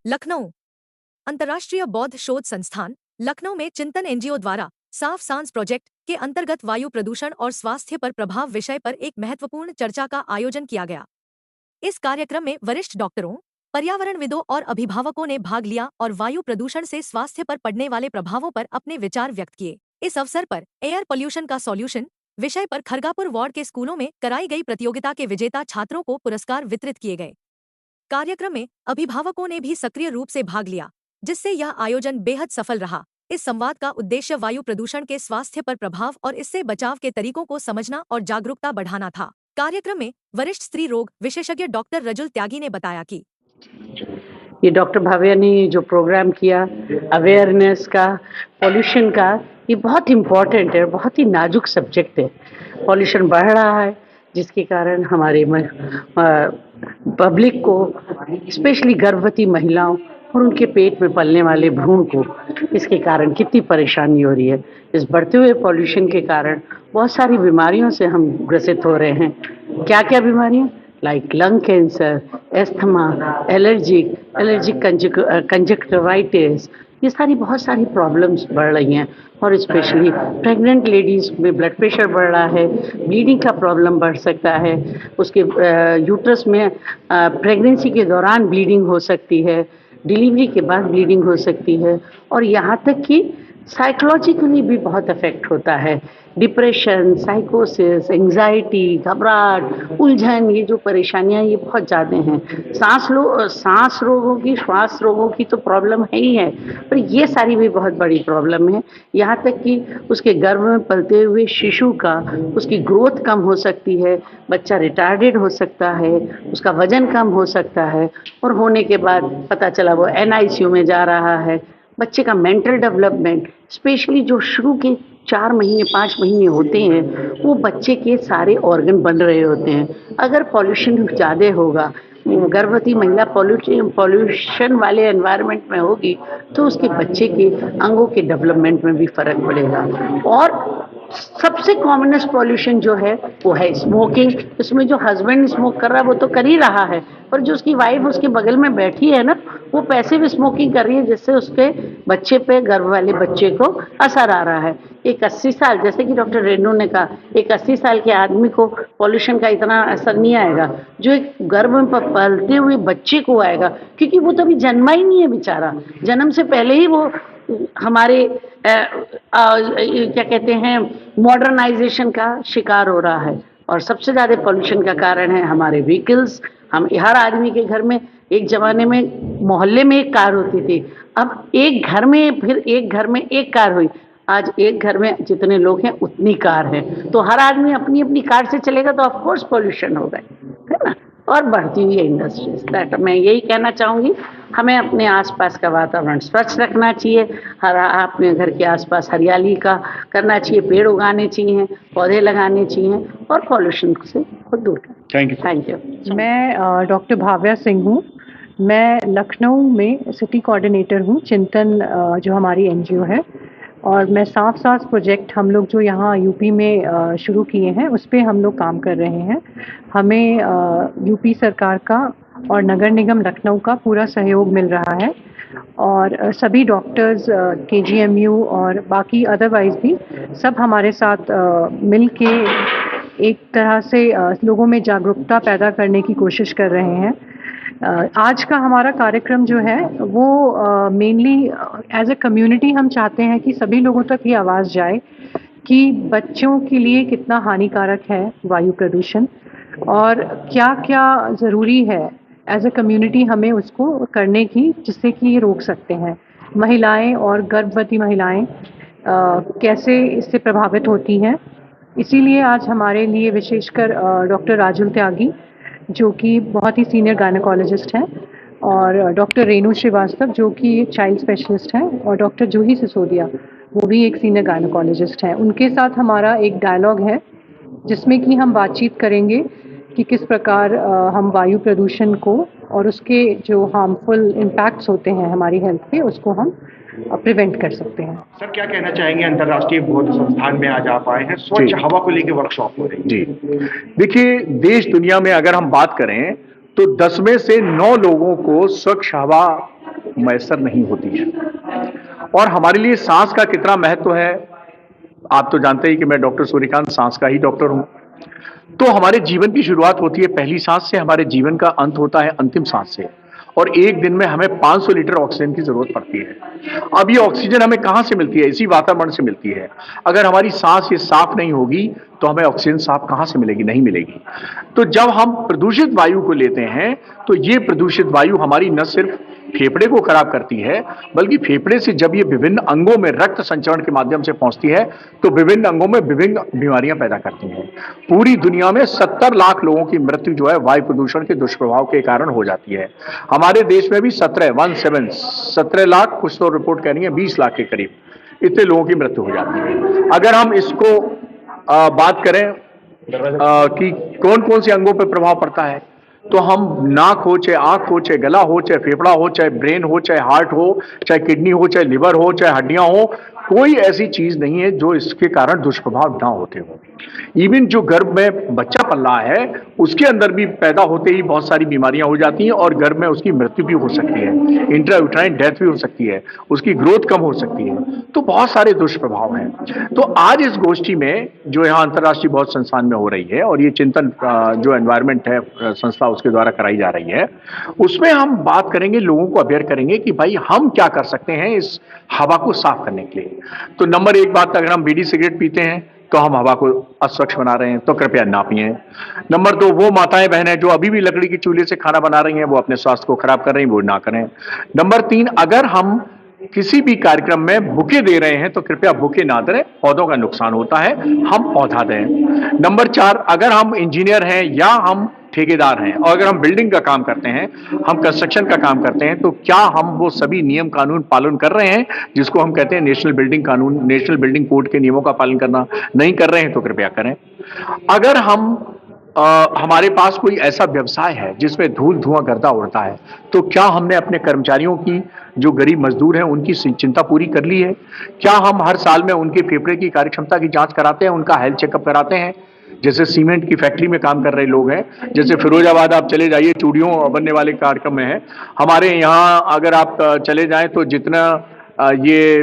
लखनऊ। अंतर्राष्ट्रीय बौद्ध शोध संस्थान लखनऊ में चिंतन एनजीओ द्वारा साफ सांस प्रोजेक्ट के अंतर्गत वायु प्रदूषण और स्वास्थ्य पर प्रभाव विषय पर एक महत्वपूर्ण चर्चा का आयोजन किया गया। इस कार्यक्रम में वरिष्ठ डॉक्टरों, पर्यावरणविदों और अभिभावकों ने भाग लिया और वायु प्रदूषण से स्वास्थ्य पर पड़ने वाले प्रभावों पर अपने विचार व्यक्त किए। इस अवसर पर एयर पोल्यूशन का सॉल्यूशन विषय पर खरगापुर वार्ड के स्कूलों में कराई गई प्रतियोगिता के विजेता छात्रों को पुरस्कार वितरित किए गए। कार्यक्रम में अभिभावकों ने भी सक्रिय रूप से भाग लिया, जिससे यह आयोजन बेहद सफल रहा। इस संवाद का उद्देश्य वायु प्रदूषण के स्वास्थ्य पर प्रभाव और इससे बचाव के तरीकों को समझना और जागरूकता बढ़ाना था। कार्यक्रम में वरिष्ठ स्त्री रोग विशेषज्ञ डॉक्टर रजुल त्यागी ने बताया कि ये डॉक्टर भाव्या ने जो प्रोग्राम किया अवेयरनेस का, पॉल्यूशन का, ये बहुत इम्पॉर्टेंट है, बहुत ही नाजुक सब्जेक्ट है। पॉल्यूशन बढ़ रहा है जिसके कारण हमारे पब्लिक को, स्पेशली गर्भवती महिलाओं और उनके पेट में पलने वाले भ्रूण को, इसके कारण कितनी परेशानी हो रही है। इस बढ़ते हुए पॉल्यूशन के कारण बहुत सारी बीमारियों से हम ग्रसित हो रहे हैं। क्या क्या बीमारियाँ? Like lung cancer, asthma, allergic conjunctivitis, ये सारी बहुत सारी प्रॉब्लम्स बढ़ रही हैं। और स्पेशली प्रेग्नेंट लेडीज़ में ब्लड प्रेशर बढ़ रहा है, ब्लीडिंग का प्रॉब्लम बढ़ सकता है, उसके यूट्रस में प्रेगनेंसी के दौरान ब्लीडिंग हो सकती है, डिलीवरी के बाद ब्लीडिंग हो सकती है, और यहाँ तक कि साइकोलॉजिकली भी बहुत इफेक्ट होता है। डिप्रेशन, साइकोसिस, एंग्जाइटी, घबराहट, उलझन, ये जो परेशानियाँ ये बहुत ज़्यादा हैं। सांस रोगों की तो प्रॉब्लम है ही है, पर ये सारी भी बहुत बड़ी प्रॉब्लम है। यहाँ तक कि उसके गर्भ में पलते हुए शिशु का, उसकी ग्रोथ कम हो सकती है, बच्चा रिटार्डेड हो सकता है, उसका वजन कम हो सकता है, और होने के बाद पता चला वो एनआईसीयू में जा रहा है। बच्चे का मेंटल डेवलपमेंट, स्पेशली जो शुरू के 4 महीने 5 महीने होते हैं, वो बच्चे के सारे ऑर्गन बन रहे होते हैं। अगर पॉल्यूशन ज़्यादा होगा, गर्भवती महिला पॉल्यूशन वाले एनवायरनमेंट में होगी, तो उसके बच्चे के अंगों के डेवलपमेंट में भी फ़र्क पड़ेगा। और सबसे कॉमनेस्ट पॉल्यूशन जो है वो है स्मोकिंग। इसमें जो हस्बैंड स्मोक कर रहा है वो तो कर ही रहा है, पर जो उसकी वाइफ उसके बगल में बैठी है ना, वो पैसिव स्मोकिंग कर रही है, जिससे उसके बच्चे पे, गर्भ वाले बच्चे को असर आ रहा है। एक 80 साल, जैसे कि डॉक्टर रेणु ने कहा, एक 80 साल के आदमी को पॉल्यूशन का इतना असर नहीं आएगा जो एक गर्भ में पलते हुए बच्चे को आएगा, क्योंकि वो तो अभी जन्मा ही नहीं है बेचारा। जन्म से पहले ही वो हमारे क्या कहते हैं, मॉडर्नाइजेशन का शिकार हो रहा है। और सबसे ज़्यादा पॉल्यूशन का कारण है हमारे व्हीकल्स। हम हर आदमी के घर में, एक ज़माने में मोहल्ले में एक कार होती थी, अब एक घर में, फिर एक घर में एक कार हुई, आज एक घर में जितने लोग हैं उतनी कार है। तो हर आदमी अपनी अपनी कार से चलेगा तो ऑफ कोर्स पॉल्यूशन होगा, है ना। और बढ़ती हुई इंडस्ट्रीज, दैट मैं यही कहना चाहूँगी, हमें अपने आसपास का वातावरण स्वच्छ रखना चाहिए। अपने घर के आसपास हरियाली का करना चाहिए, पेड़ उगाने चाहिए, पौधे लगाने चाहिए, और पॉल्यूशन से खुद दूर करना। Thank you. मैं डॉक्टर भाव्या सिंह हूँ। मैं लखनऊ में सिटी कोऑर्डिनेटर हूँ, चिंतन जो हमारी एनजीओ है, और मैं साफ सांस प्रोजेक्ट हम लोग जो यहाँ यूपी में शुरू किए हैं उस पर हम लोग काम कर रहे हैं। हमें यूपी सरकार का और नगर निगम लखनऊ का पूरा सहयोग मिल रहा है, और सभी डॉक्टर्स, केजीएमयू और बाकी अदरवाइज भी सब हमारे साथ मिल के एक तरह से लोगों में जागरूकता पैदा करने की कोशिश कर रहे हैं। आज का हमारा कार्यक्रम जो है वो मेनली एज ए कम्युनिटी हम चाहते हैं कि सभी लोगों तक ये आवाज़ जाए कि बच्चों के लिए कितना हानिकारक है वायु प्रदूषण, और क्या क्या ज़रूरी है एज ए कम्युनिटी हमें उसको करने की, जिससे कि ये रोक सकते हैं। महिलाएं और गर्भवती महिलाएं कैसे इससे प्रभावित होती हैं, इसीलिए आज हमारे लिए विशेषकर डॉक्टर राजुल त्यागी जो कि बहुत ही सीनियर गायनेकोलॉजिस्ट हैं, और डॉक्टर रेणु श्रीवास्तव जो कि चाइल्ड स्पेशलिस्ट हैं, और डॉक्टर जूही सिसोदिया वो भी एक सीनियर गायनेकोलॉजिस्ट हैं। उनके साथ हमारा एक डायलॉग है जिसमें कि हम बातचीत करेंगे कि किस प्रकार हम वायु प्रदूषण को और उसके जो हार्मफुल इम्पैक्ट्स होते हैं हमारी हेल्थ पे, उसको हम प्रिवेंट कर सकते हैं। सर क्या कहना चाहेंगे, अंतर्राष्ट्रीय बौद्ध संस्थान में आज आप आए हैं, स्वच्छ हवा को लेकर वर्कशॉप हो रही है। जी, देखिए देश दुनिया में अगर हम बात करें तो 10 में से 9 लोगों को स्वच्छ हवा मैसर नहीं होती है। और हमारे लिए सांस का कितना महत्व है आप तो जानते ही कि मैं डॉक्टर सूर्यकांत सांस का ही डॉक्टर हूं। तो हमारे जीवन की शुरुआत होती है पहली सांस से, हमारे जीवन का अंत होता है अंतिम सांस से। और एक दिन में हमें 500 लीटर ऑक्सीजन की जरूरत पड़ती है। अब ये ऑक्सीजन हमें कहां से मिलती है? इसी वातावरण से मिलती है। अगर हमारी सांस ये साफ नहीं होगी तो हमें ऑक्सीजन साफ कहां से मिलेगी? नहीं मिलेगी। तो जब हम प्रदूषित वायु को लेते हैं तो ये प्रदूषित वायु हमारी न सिर्फ फेफड़े को खराब करती है, बल्कि फेफड़े से जब ये विभिन्न अंगों में रक्त संचरण के माध्यम से पहुंचती है तो विभिन्न अंगों में विभिन्न बीमारियां पैदा करती हैं। पूरी दुनिया में 70 लाख लोगों की मृत्यु जो है वायु प्रदूषण के दुष्प्रभाव के कारण हो जाती है। हमारे देश में भी 17 लाख, कुछ तो रिपोर्ट कह रही है 20 लाख के करीब इतने लोगों की मृत्यु हो जाती है। अगर हम इसको बात करें कि कौन कौन से अंगों पर प्रभाव पड़ता है, तो हम नाक हो, चाहे आंख हो, चाहे गला हो, चाहे फेफड़ा हो, चाहे ब्रेन हो, चाहे हार्ट हो, चाहे किडनी हो, चाहे लिवर हो, चाहे हड्डियां हो, कोई ऐसी चीज नहीं है जो इसके कारण दुष्प्रभाव ना होते हो। इवन जो गर्भ में बच्चा पल रहा है उसके अंदर भी पैदा होते ही बहुत सारी बीमारियां हो जाती हैं और गर्भ में उसकी मृत्यु भी हो सकती है, इंट्रायूट्राइन डेथ भी हो सकती है, उसकी ग्रोथ कम हो सकती है। तो बहुत सारे दुष्प्रभाव हैं। तो आज इस गोष्ठी में जो यहाँ अंतर्राष्ट्रीय बौद्ध संस्थान में हो रही है और ये चिंतन जो एनवायरमेंट है संस्था उसके द्वारा कराई जा रही है, उसमें हम बात करेंगे, लोगों को अवेयर करेंगे कि भाई हम क्या कर सकते हैं इस हवा को साफ करने के लिए। तो नंबर एक बात, अगर हम बीड़ी सिगरेट पीते हैं तो हम हवा को अस्वच्छ बना रहे हैं, तो कृपया ना पिएं। नंबर 2, वो माताएं बहनें जो अभी भी लकड़ी की चूल्हे से खाना बना रही हैं वो अपने स्वास्थ्य को खराब कर रही हैं, वो ना करें। नंबर 3, अगर हम किसी भी कार्यक्रम में बुके दे रहे हैं तो कृपया बुके ना दें, पौधों का नुकसान होता है, हम पौधा दें। नंबर 4, अगर हम इंजीनियर हैं या हम ठेकेदार हैं और अगर हम बिल्डिंग का काम करते हैं, हम कंस्ट्रक्शन का काम करते हैं, तो क्या हम वो सभी नियम कानून पालन कर रहे हैं जिसको हम कहते हैं नेशनल बिल्डिंग कानून, नेशनल बिल्डिंग कोड के नियमों का पालन करना नहीं कर रहे हैं तो कृपया करें। अगर हम हमारे पास कोई ऐसा व्यवसाय है जिसमें धूल धुआं गर्दा उड़ता है, तो क्या हमने अपने कर्मचारियों की, जो गरीब मजदूर हैं, उनकी चिंता पूरी कर ली है? क्या हम हर साल में उनके फेफड़े की कार्यक्षमता की जांच कराते हैं, उनका हेल्थ चेकअप कराते हैं? जैसे सीमेंट की फैक्ट्री में काम कर रहे लोग हैं, जैसे फिरोजाबाद आप चले जाइए, चूड़ियों बनने वाले कार्यक्रम में है। हमारे यहाँ अगर आप चले जाएं तो जितना ये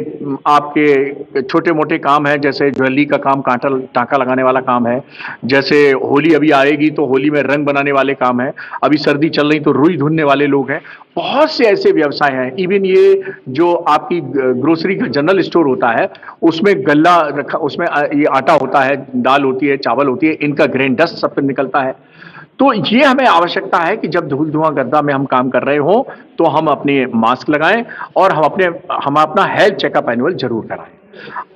आपके छोटे मोटे काम है, जैसे ज्वेलरी का काम, टांका लगाने वाला काम है, जैसे होली अभी आएगी तो होली में रंग बनाने वाले काम है, अभी सर्दी चल रही तो रुई धुनने वाले लोग हैं, बहुत से ऐसे व्यवसाय हैं। इवन ये जो आपकी ग्रोसरी का जनरल स्टोर होता है उसमें गल्ला रखा, उसमें ये आटा होता है, दाल होती है, चावल होती है, इनका ग्रेन डस्ट सब पे निकलता है। तो ये हमें आवश्यकता है कि जब धूल धुआं गर्दा में हम काम कर रहे हो तो हम अपने मास्क लगाएं और हम अपना हेल्थ चेकअप एनुअल जरूर कराएं।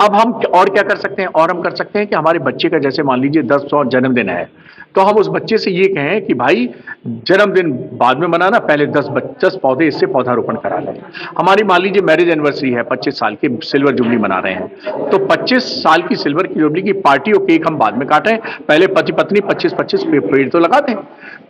अब हम और क्या कर सकते हैं? और हम कर सकते हैं कि हमारे बच्चे का, जैसे मान लीजिए 10 जन्मदिन है, तो हम उस बच्चे से ये कहें कि भाई जन्मदिन बाद में मनाना, पहले 10 पौधे इससे पौधारोपण करा लें। हमारी मान लीजिए मैरिज एनिवर्सरी है, 25 साल की सिल्वर जुबली मना रहे हैं, तो 25 साल की सिल्वर की जुबली की पार्टी और केक हम बाद में काटें, पहले पति पत्नी 25-25 पेड़ तो लगा दें।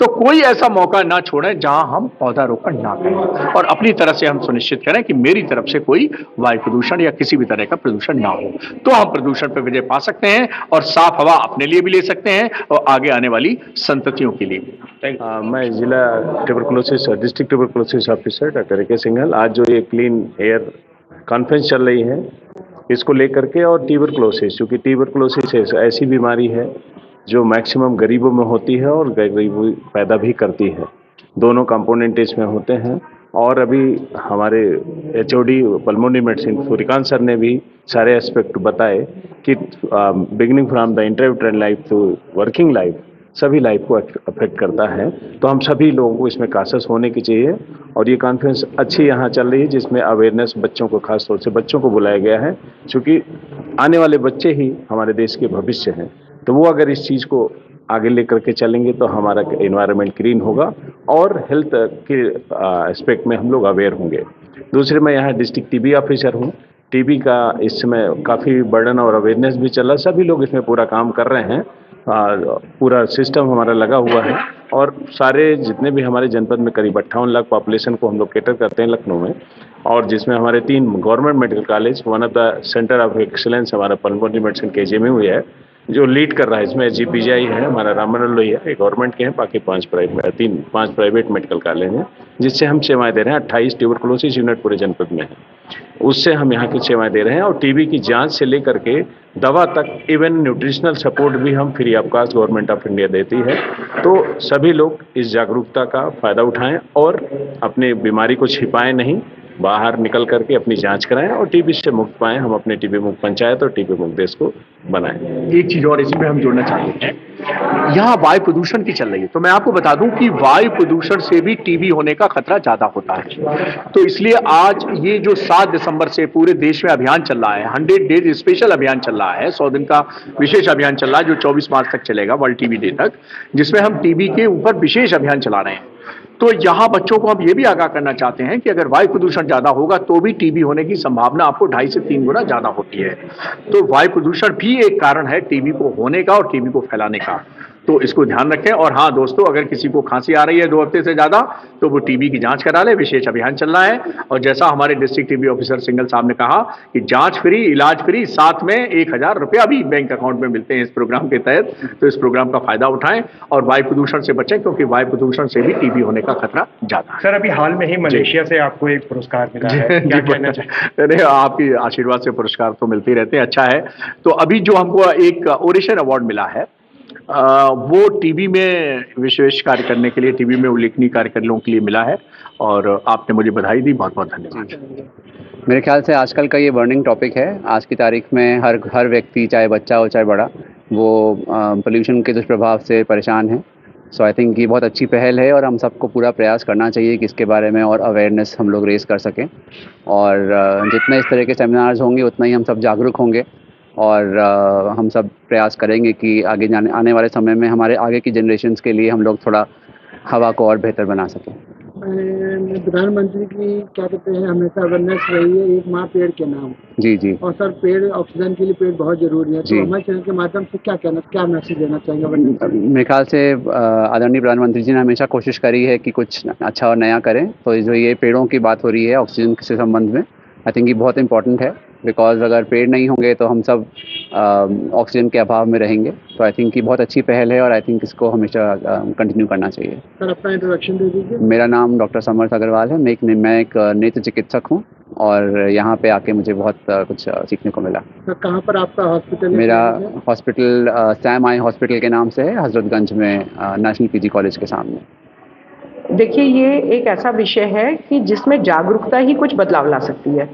तो कोई ऐसा मौका ना छोड़ें जहां हम पौधारोपण ना करें और अपनी तरफ से हम सुनिश्चित करें कि मेरी तरफ से कोई वायु प्रदूषण या किसी भी तरह का प्रदूषण ना हो, तो हम प्रदूषण पर विजय पा सकते हैं और साफ हवा अपने लिए भी ले सकते हैं और आगे आने वाली संततियों के लिए भी। मैं जिला tuberculosis district tuberculosis officer doctor A के सिंघल, आज जो ये क्लीन एयर कॉन्फ्रेंस चल रही है इसको लेकर के, और ट्यूबरकुलोसिस, क्योंकि ट्यूबरकुलोसिस ऐसी बीमारी है जो मैक्सिमम गरीबों में होती है और गरीबी पैदा भी करती है, दोनों कंपोनेंट इसमें होते हैं। और अभी हमारे HOD pulmonary medicine Suryakant sir ने भी सारे एस्पेक्ट बताए कि beginning from the intrauterine life to working life, सभी लाइफ को अफेक्ट करता है। तो हम सभी लोगों को इसमें कांसस होने की चाहिए और ये कॉन्फ्रेंस अच्छी यहाँ चल रही है जिसमें अवेयरनेस बच्चों को, खास तौर से बच्चों को बुलाया गया है, क्योंकि आने वाले बच्चे ही हमारे देश के भविष्य हैं। तो वो अगर इस चीज़ को आगे लेकर के चलेंगे तो हमारा एनवायरनमेंट क्लीन होगा और हेल्थ के एस्पेक्ट में हम लोग अवेयर होंगे। दूसरे, मैं यहाँ डिस्ट्रिक्ट टीबी ऑफिसर हूँ। टीबी का इस समय काफ़ी बर्डन और अवेयरनेस भी चला, सभी लोग इसमें पूरा काम कर रहे हैं। पूरा सिस्टम हमारा लगा हुआ है और सारे जितने भी हमारे जनपद में करीब 58 लाख पॉपुलेशन को हम लोग कैटर करते हैं लखनऊ में, और जिसमें हमारे 3 government medical college, one of the centre of excellence हमारा पल्मोनरी मेडिसिन KGMU हुई है जो लीड कर रहा है। इसमें GPGI है, हमारा राम मनोहर लोहिया है, गवर्नमेंट के हैं, बाकी 5 प्राइवेट मेडिकल कॉलेज हैं, जिससे हम सेवाएं दे रहे हैं। 28 ट्यूबरकुलोसिस यूनिट पूरे जनपद में है, उससे हम यहाँ की सेवाएं दे रहे हैं। और TB की जांच से लेकर के दवा तक, इवन न्यूट्रिशनल सपोर्ट भी हम free of cost government of India देती है। तो सभी लोग इस जागरूकता का फायदा उठाएं और अपनी बीमारी को छिपाएं नहीं, बाहर निकल करके अपनी जांच कराएं और TB से मुक्त पाएं। हम अपने TB मुक्त पंचायत और TB मुक्त देश को बनाएं। एक चीज और इसी में हम जोड़ना चाहते हैं, यहाँ वायु प्रदूषण की चल रही है, तो मैं आपको बता दूं कि वायु प्रदूषण से भी TB होने का खतरा ज्यादा होता है। तो इसलिए आज ये जो 7 दिसंबर से पूरे देश में अभियान चल रहा है, 100 डेज स्पेशल अभियान चल रहा है, 100 दिन का विशेष अभियान चल रहा है जो 24 मार्च तक चलेगा, वर्ल्ड TB डे तक, जिसमें हम TB के ऊपर विशेष अभियान चला रहे हैं। तो यहाँ बच्चों को हम ये भी आगाह करना चाहते हैं कि अगर वायु प्रदूषण ज्यादा होगा तो भी TB होने की संभावना आपको 2.5 से 3 गुना ज्यादा होती है। तो वायु प्रदूषण भी एक कारण है TB को होने का और TB को फैलाने का, तो इसको ध्यान रखें। और हाँ दोस्तों, अगर किसी को खांसी आ रही है 2 हफ्ते से ज्यादा तो वो TB की जांच करा ले, विशेष अभियान चल रहा है। और जैसा हमारे डिस्ट्रिक्ट TB ऑफिसर सिंघल साहब ने कहा कि जांच फ्री, इलाज फ्री, साथ में 1000 रुपया भी बैंक अकाउंट में मिलते हैं इस प्रोग्राम के तहत। तो इस प्रोग्राम का फायदा उठाएं और वायु प्रदूषण से बचें, क्योंकि वायु प्रदूषण से भी TB होने का खतरा ज्यादा है। सर, अभी हाल में ही मलेशिया से आपको एक पुरस्कार मिला है, क्या कहना चाहिए? अरे आपकी आशीर्वाद से पुरस्कार तो मिलते ही रहते हैं, अच्छा है। तो अभी जो हमको एक ओरेशन अवार्ड मिला है, वो TB में विशेष कार्य करने के लिए, TB में उल्लेखनीय कार्य करने के लिए मिला है, और आपने मुझे बधाई दी, बहुत बहुत धन्यवाद। मेरे ख्याल से आजकल का ये बर्निंग टॉपिक है। आज की तारीख में हर व्यक्ति, चाहे बच्चा हो चाहे बड़ा, वो पोल्यूशन के दुष्प्रभाव से परेशान है। सो आई थिंक ये बहुत अच्छी पहल है और हम सबको पूरा प्रयास करना चाहिए कि इसके बारे में और अवेयरनेस हम लोग रेस कर सकें। और जितने इस तरह के सेमिनार्स होंगे उतना ही हम सब जागरूक होंगे और हम सब प्रयास करेंगे कि आने वाले समय में हमारे आगे की जनरेशन्स के लिए हम लोग थोड़ा हवा को और बेहतर बना सकें। प्रधानमंत्री की क्या कहते हैं हमेशा अवेयरनेस रही है, एक माँ पेड़ के नाम। जी। और सर, पेड़ ऑक्सीजन के लिए पेड़ बहुत जरूरी है, तो हमारे चैनल के माध्यम से क्या मैसेज देना चाहेंगे? मेरे ख्याल से आदरणीय प्रधानमंत्री जी ने हमेशा कोशिश करी है कि कुछ अच्छा और नया करें। तो जो ये पेड़ों की बात हो रही है ऑक्सीजन से संबंध में, आई थिंक ये बहुत इंपॉर्टेंट है, बिकॉज अगर पेड़ नहीं होंगे तो हम सब ऑक्सीजन के अभाव में रहेंगे। तो आई थिंक ये बहुत अच्छी पहल है और आई थिंक इसको हमेशा कंटिन्यू करना चाहिए। सर, अपना इंट्रोडक्शन दे दीजिए। मेरा नाम डॉक्टर समर्थ अग्रवाल है। मैं एक नेत्र चिकित्सक हूँ और यहाँ पे आके मुझे बहुत कुछ सीखने को मिला। सर, कहाँ पर आपका हॉस्पिटल? मेरा हॉस्पिटल सैम आई हॉस्पिटल के नाम से है, हजरतगंज में, नेशनल PG कॉलेज के सामने। देखिए, ये एक ऐसा विषय है कि जिसमें जागरूकता ही कुछ बदलाव ला सकती है,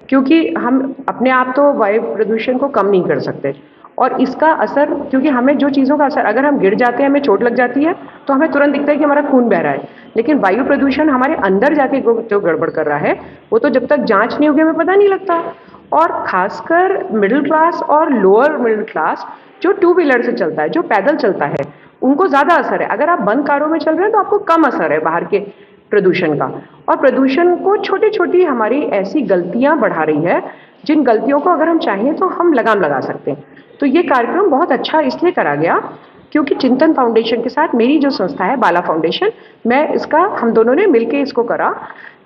क्योंकि हम अपने आप तो वायु प्रदूषण को कम नहीं कर सकते और इसका असर, क्योंकि हमें जो चीज़ों का असर, अगर हम गिर जाते हैं, हमें चोट लग जाती है तो हमें तुरंत दिखता है कि हमारा खून बह रहा है, लेकिन वायु प्रदूषण हमारे अंदर जाके जो गड़बड़ कर रहा है वो तो जब तक जांच नहीं होगी हमें पता नहीं लगता। और खासकर मिडिल क्लास और लोअर मिडिल क्लास जो 2 व्हीलर से चलता है, जो पैदल चलता है, उनको ज़्यादा असर है। अगर आप बंद कारों में चल रहे हैं तो आपको कम असर है बाहर के प्रदूषण का। और प्रदूषण को छोटी छोटी हमारी ऐसी गलतियां बढ़ा रही है जिन गलतियों को अगर हम चाहें तो हम लगाम लगा सकते हैं। तो ये कार्यक्रम बहुत अच्छा इसलिए करा गया क्योंकि चिंतन फाउंडेशन के साथ मेरी जो संस्था है बाला फाउंडेशन, हम दोनों ने मिलकर इसको करा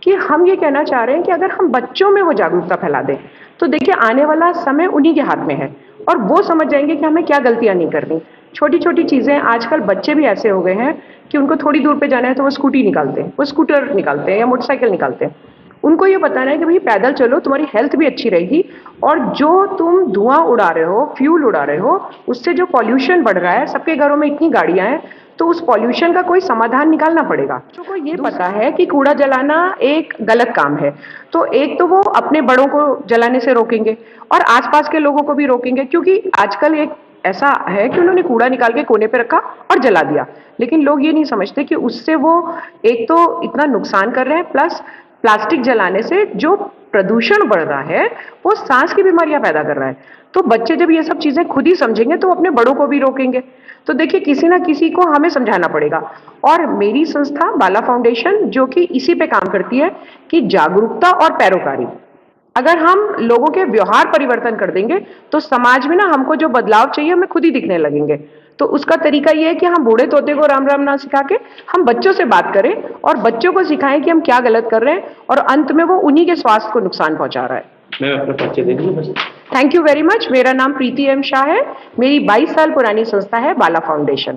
कि हम ये कहना चाह रहे हैं कि अगर हम बच्चों में वो जागरूकता फैला दें तो देखिए आने वाला समय उन्हीं के हाथ में है और वो समझ जाएंगे कि हमें क्या गलतियां नहीं करनी। छोटी छोटी चीज़ें, आजकल बच्चे भी ऐसे हो गए हैं कि उनको थोड़ी दूर पे जाना है तो वो स्कूटी निकालते हैं, वो स्कूटर निकालते हैं या मोटरसाइकिल निकालते हैं। उनको ये बताना है कि भाई पैदल चलो, तुम्हारी हेल्थ भी अच्छी रहेगी और जो तुम धुआं उड़ा रहे हो, फ्यूल उड़ा रहे हो, उससे जो पॉल्यूशन बढ़ रहा है, सबके घरों में इतनी गाड़ियां हैं, तो उस पॉल्यूशन का कोई समाधान निकालना पड़ेगा। बच्चों को ये पता है कि कूड़ा जलाना एक गलत काम है, तो एक तो वो अपने बड़ों को जलाने से रोकेंगे और आसपास के लोगों को भी रोकेंगे, क्योंकि आजकल एक ऐसा है कि उन्होंने कूड़ा निकाल के कोने पे रखा और जला दिया, लेकिन लोग ये नहीं समझते कि उससे वो एक तो इतना नुकसान कर रहे हैं, प्लस प्लास्टिक जलाने से जो प्रदूषण बढ़ रहा है वो सांस की बीमारियां पैदा कर रहा है। तो बच्चे जब ये सब चीजें खुद ही समझेंगे तो अपने बड़ों को भी रोकेंगे। तो देखिए, किसी ना किसी को हमें समझाना पड़ेगा और मेरी संस्था बाला फाउंडेशन जो कि इसी पे काम करती है कि जागरूकता और पैरोकारी, अगर हम लोगों के व्यवहार परिवर्तन कर देंगे तो समाज में ना हमको जो बदलाव चाहिए हमें खुद ही दिखने लगेंगे। तो उसका तरीका ये है कि हम बूढ़े तोते को राम राम ना सिखा के हम बच्चों से बात करें और बच्चों को सिखाएं कि हम क्या गलत कर रहे हैं और अंत में वो उन्हीं के स्वास्थ्य को नुकसान पहुंचा रहा है। मैं अपना परिचय दे दूं बस। Thank you very much. मेरा नाम प्रीति एम शाह है। मेरी 22 साल पुरानी संस्था है बाला फाउंडेशन।